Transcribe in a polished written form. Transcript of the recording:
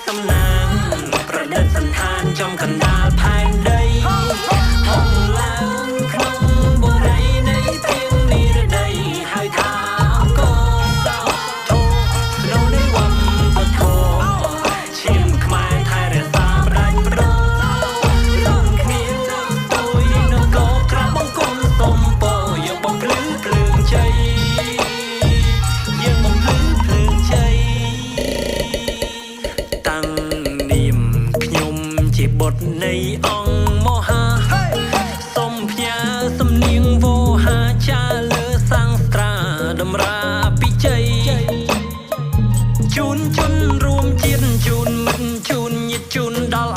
សំណាងប្រឌិតសន្តានចំកណ្ដាលផែនដីហងឡើងក្នុងបុរីនៃទៀងនិរដីហើយថាអង្គសោធោក្នុងនៃវំបធោឈាមខ្មែរថែរក្សាផ្ដាច់ប្រងរួមគ្នាទៅស្ទួយនៅកោក្រាបបង្គំសុំពោយកបំភ្លឺភ្លើងជ័យយើងបំភ្លឺភ្លើងជ័យតាំងនាមខ្ញុំជាបុត្រនៃអង្គមហាសូមផ្ញើសំនៀងវោហាចាលើសាំងស្ត្រាតម្រាពិជ័យជូនជនរួមជាតិជូនមិត្តជូនញាតិជូនដល់